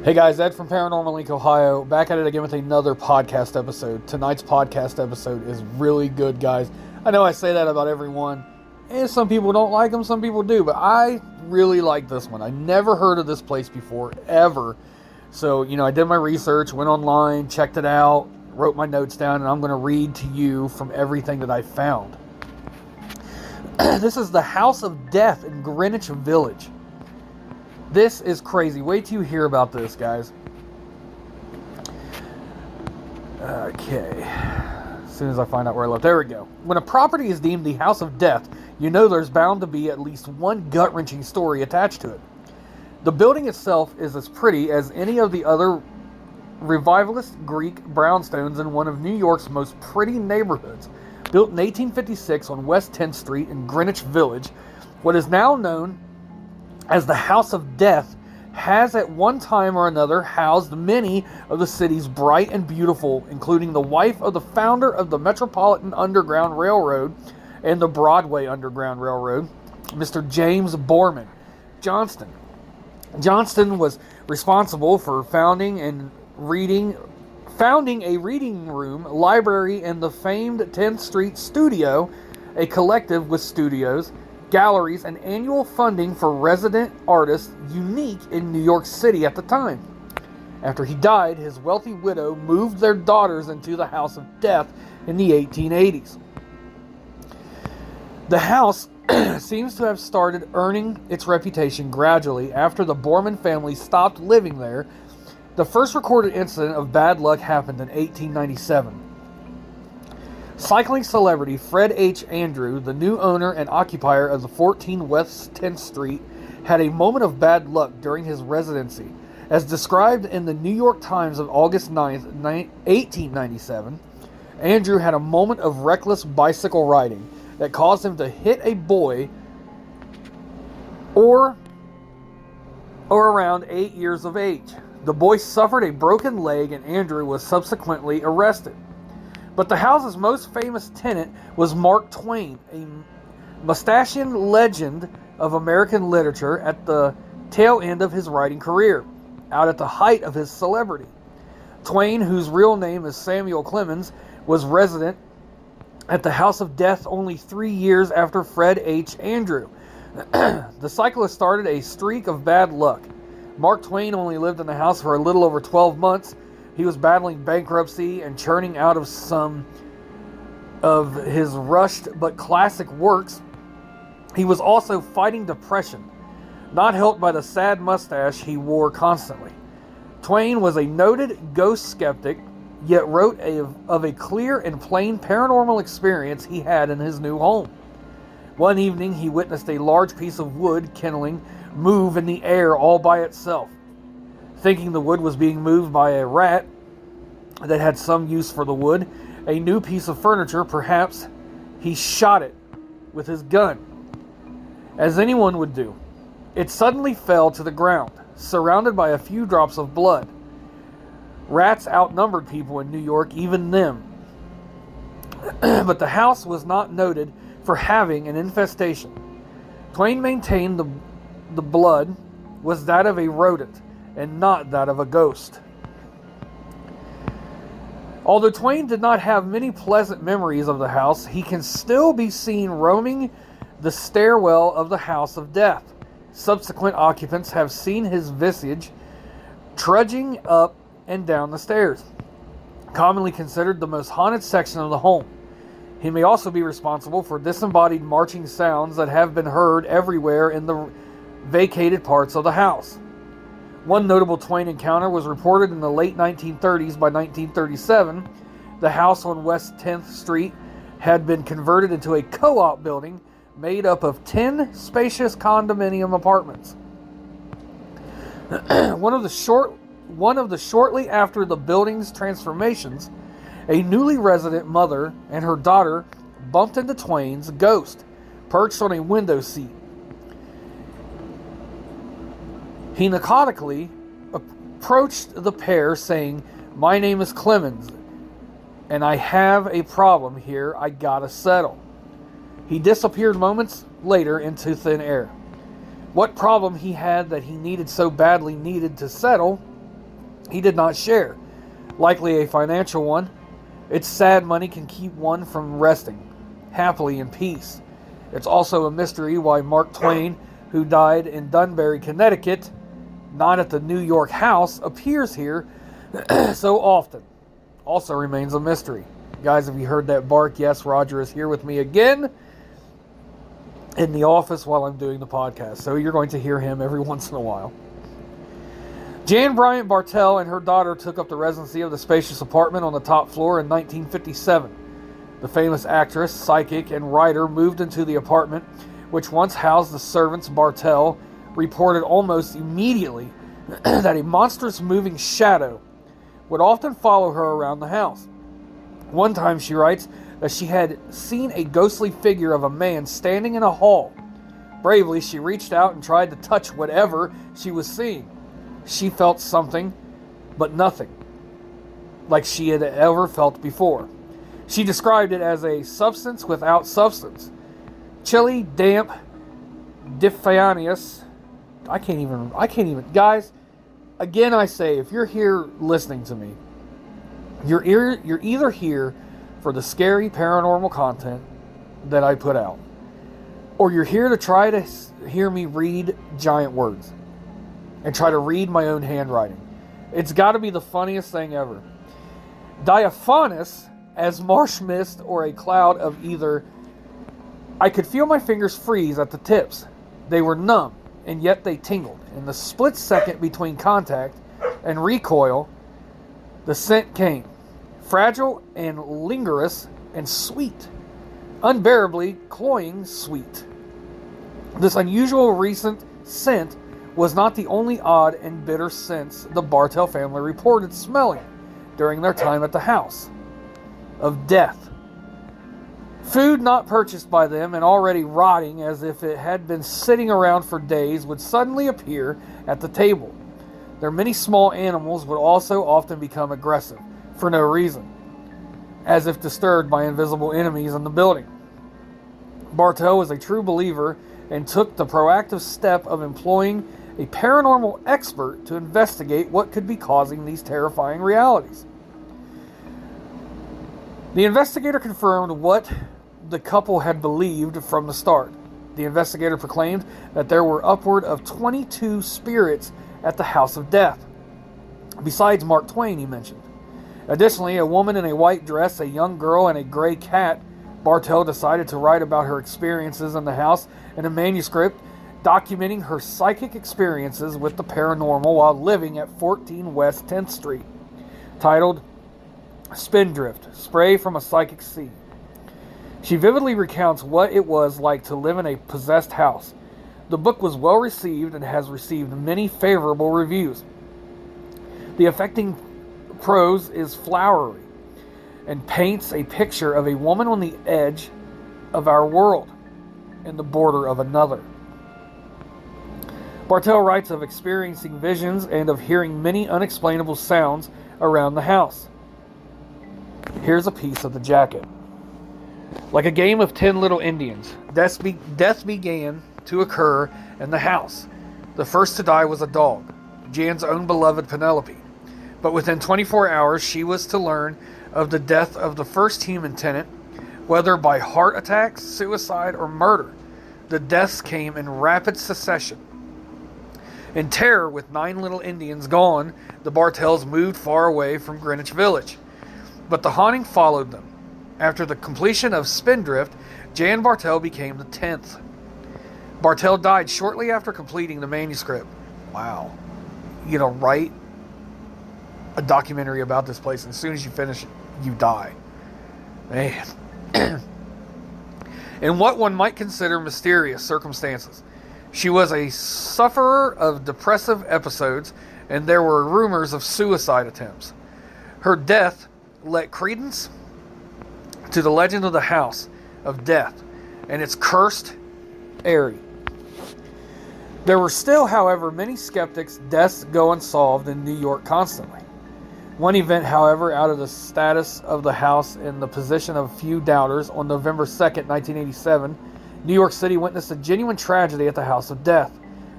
Hey guys, Ed from Paranormal Link, Ohio, back at it again with another podcast episode. Tonight's podcast episode is really good, guys. I know I say that about everyone, and some people don't like them, some people do, but I really like this one. I never heard of this place before, ever. So, I did my research, went online, checked it out, wrote my notes down, and I'm going to read to you from everything that I found. This is the House of Death in Greenwich Village. This is crazy. Wait till you hear about this, guys. Okay. As soon as I find out where I left. There we go. When a property is deemed the House of Death, you know there's bound to be at least one gut-wrenching story attached to it. The building itself is as pretty as any of the other revivalist Greek brownstones in one of New York's most pretty neighborhoods. Built in 1856 on West 10th Street in Greenwich Village, what is now known as the House of Death has at one time or another housed many of the city's bright and beautiful, including the wife of the founder of the Metropolitan Underground Railroad and the Broadway Underground Railroad, Mr. James Borman Johnston. Johnston was responsible for founding a reading room, library, and the famed 10th Street Studio, a collective with studios, galleries, and annual funding for resident artists unique in New York City at the time. After he died, his wealthy widow moved their daughters into the House of Death in the 1880s. The house seems to have started earning its reputation gradually after the Borman family stopped living there. The first recorded incident of bad luck happened in 1897. Cycling celebrity Fred H. Andrew, the new owner and occupier of the 14 West 10th Street, had a moment of bad luck during his residency. As described in the New York Times of August 9th, 1897, Andrew had a moment of reckless bicycle riding that caused him to hit a boy or around 8 years of age. The boy suffered a broken leg and Andrew was subsequently arrested. But the house's most famous tenant was Mark Twain, a mustachian legend of American literature at the tail end of his writing career, out at the height of his celebrity. Twain, whose real name is Samuel Clemens, was resident at the House of Death only 3 years after Fred H. Andrew. The cyclist started a streak of bad luck. Mark Twain only lived in the house for a little over 12 months. He was battling bankruptcy and churning out of some of his rushed but classic works. He was also fighting depression, not helped by the sad mustache he wore constantly. Twain was a noted ghost skeptic, yet wrote of a clear and plain paranormal experience he had in his new home. One evening, he witnessed a large piece of wood kindling move in the air all by itself. Thinking the wood was being moved by a rat that had some use for the wood, a new piece of furniture perhaps, he shot it with his gun, as anyone would do. It suddenly fell to the ground, surrounded by a few drops of blood. Rats outnumbered people in New York, even them. But the house was not noted for having an infestation. Twain maintained the blood was that of a rodent, and not that of a ghost. Although Twain did not have many pleasant memories of the house, he can still be seen roaming the stairwell of the House of Death. Subsequent occupants have seen his visage trudging up and down the stairs, commonly considered the most haunted section of the home. He may also be responsible for disembodied marching sounds that have been heard everywhere in the vacated parts of the house. One notable Twain encounter was reported in the late 1930s. By 1937, the house on West 10th Street had been converted into a co-op building made up of 10 spacious condominium apartments. One of the shortly after the building's transformations, a newly resident mother and her daughter bumped into Twain's ghost, perched on a window seat. He narcotically approached the pair, saying, "My name is Clemens, and I have a problem here I gotta settle." He disappeared moments later into thin air. What problem he had that he so badly needed to settle, he did not share, likely a financial one. It's sad money can keep one from resting happily in peace. It's also a mystery why Mark Twain, who died in Dunbury, Connecticut, not at the New York house, appears here so often. Also remains a mystery. Guys, have you heard that bark? Yes, Roger is here with me again in the office while I'm doing the podcast. So you're going to hear him every once in a while. Jan Bryant Bartell and her daughter took up the residency of the spacious apartment on the top floor in 1957. The famous actress, psychic, and writer moved into the apartment, which once housed the servants. Bartell reported almost immediately that a monstrous moving shadow would often follow her around the house. One time, she writes, that she had seen a ghostly figure of a man standing in a hall. Bravely, she reached out and tried to touch whatever she was seeing. She felt something, but nothing, like she had ever felt before. She described it as a substance without substance. Chilly, damp, diaphanous. I can't even. Guys, again I say, if you're here listening to me, you're either here for the scary paranormal content that I put out, or you're here to try to hear me read giant words and try to read my own handwriting. It's got to be the funniest thing ever. Diaphanous, as marsh mist or a cloud of either. I could feel my fingers freeze at the tips. They were numb, and yet they tingled. In the split second between contact and recoil, the scent came. Fragile and lingerous and sweet. Unbearably cloying sweet. This unusual recent scent was not the only odd and bitter scents the Bartell family reported smelling during their time at the house. Of death. Food not purchased by them and already rotting as if it had been sitting around for days would suddenly appear at the table. Their many small animals would also often become aggressive, for no reason, as if disturbed by invisible enemies in the building. Bartell was a true believer and took the proactive step of employing a paranormal expert to investigate what could be causing these terrifying realities. The investigator confirmed what the couple had believed from the start. The investigator proclaimed that there were upward of 22 spirits at the house of death, besides Mark Twain, he mentioned. Additionally, a woman in a white dress, a young girl, and a gray cat. Bartell decided to write about her experiences in the house in a manuscript documenting her psychic experiences with the paranormal while living at 14 West 10th Street, titled Spindrift, Spray from a Psychic Sea. She vividly recounts what it was like to live in a possessed house. The book was well received and has received many favorable reviews. The affecting prose is flowery and paints a picture of a woman on the edge of our world and the border of another. Bartell writes of experiencing visions and of hearing many unexplainable sounds around the house. Here's a piece of the jacket. Like a game of 10 little Indians, death began to occur in the house. The first to die was a dog, Jan's own beloved Penelope. But within 24 hours, she was to learn of the death of the first human tenant, whether by heart attack, suicide, or murder. The deaths came in rapid succession. In terror, with 9 little Indians gone, the Bartells moved far away from Greenwich Village. But the haunting followed them. After the completion of Spindrift, Jan Bartell became the 10th. Bartell died shortly after completing the manuscript. Wow. Write a documentary about this place, and as soon as you finish it, you die. Man. In what one might consider mysterious circumstances, she was a sufferer of depressive episodes, and there were rumors of suicide attempts. Her death lent credence to the legend of the House of Death and its cursed area. There were still, however, many skeptics. Deaths go unsolved in New York constantly. One event, however, out of the status of the house in the position of a few doubters, on November 2nd, 1987, New York City witnessed a genuine tragedy at the House of Death,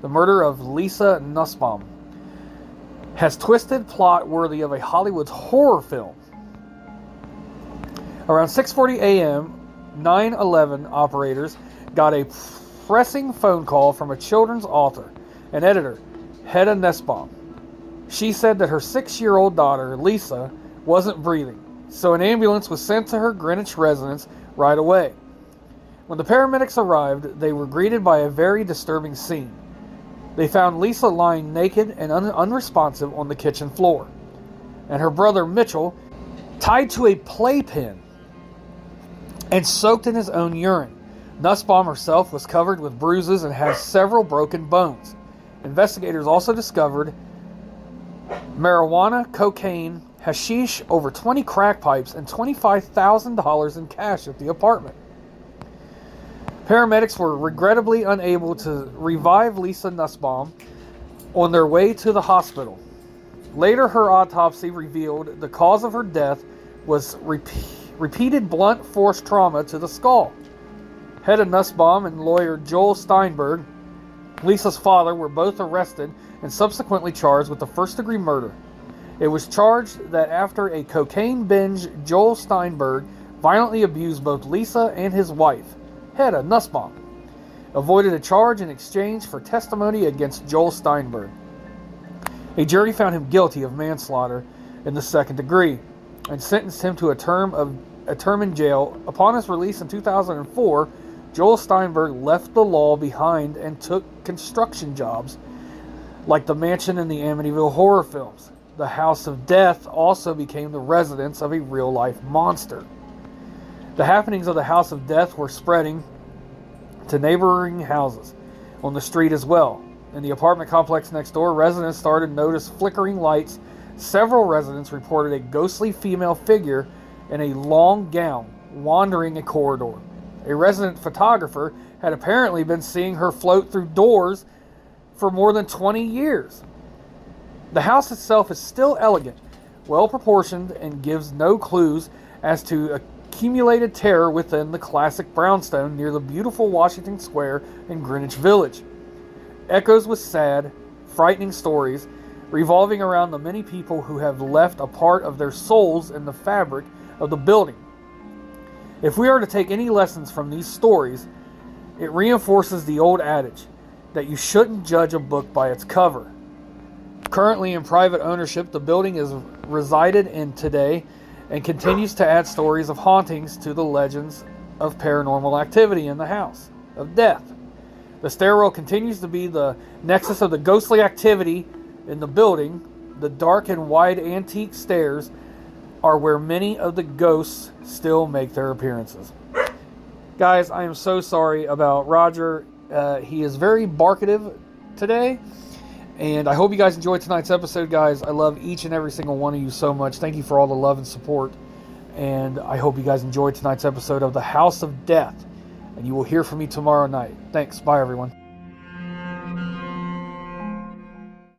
the murder of Lisa Nussbaum. has twisted plot worthy of a Hollywood horror film. Around 6:40 a.m., 9/11 operators got a pressing phone call from a children's author and editor, Hedda Nussbaum. She said that her 6-year-old daughter, Lisa, wasn't breathing, so an ambulance was sent to her Greenwich residence right away. When the paramedics arrived, they were greeted by a very disturbing scene. They found Lisa lying naked and unresponsive on the kitchen floor, and her brother Mitchell tied to a playpen and soaked in his own urine. Nussbaum herself was covered with bruises and has several broken bones. Investigators also discovered marijuana, cocaine, hashish, over 20 crack pipes, and $25,000 in cash at the apartment. Paramedics were regrettably unable to revive Lisa Nussbaum on their way to the hospital. Later, her autopsy revealed the cause of her death was repeated blunt force trauma to the skull. Hedda Nussbaum and lawyer Joel Steinberg, Lisa's father, were both arrested and subsequently charged with the first-degree murder. It was charged that after a cocaine binge, Joel Steinberg violently abused both Lisa and his wife, Hedda Nussbaum, avoided a charge in exchange for testimony against Joel Steinberg. A jury found him guilty of manslaughter in the second degree and sentenced him to a term in jail. Upon his release in 2004, Joel Steinberg left the law behind and took construction jobs like the mansion in the Amityville horror films. The House of Death also became the residence of a real-life monster. The happenings of the House of Death were spreading to neighboring houses on the street as well. In the apartment complex next door, residents started to notice flickering lights. Several residents reported a ghostly female figure in a long gown wandering a corridor. A resident photographer had apparently been seeing her float through doors for more than 20 years. The house itself is still elegant, well-proportioned, and gives no clues as to accumulated terror within the classic brownstone near the beautiful Washington Square in Greenwich Village. Echoes with sad, frightening stories revolving around the many people who have left a part of their souls in the fabric of the building. If we are to take any lessons from these stories, it reinforces the old adage that you shouldn't judge a book by its cover. Currently in private ownership, the building is resided in today and continues to add stories of hauntings to the legends of paranormal activity in the House of Death. The stairwell continues to be the nexus of the ghostly activity in the building. The dark and wide antique stairs are where many of the ghosts still make their appearances. Guys, I am so sorry about Roger. He is very barkative today. And I hope you guys enjoyed tonight's episode, guys. I love each and every single one of you so much. Thank you for all the love and support. And I hope you guys enjoyed tonight's episode of The House of Death. And you will hear from me tomorrow night. Thanks. Bye, everyone.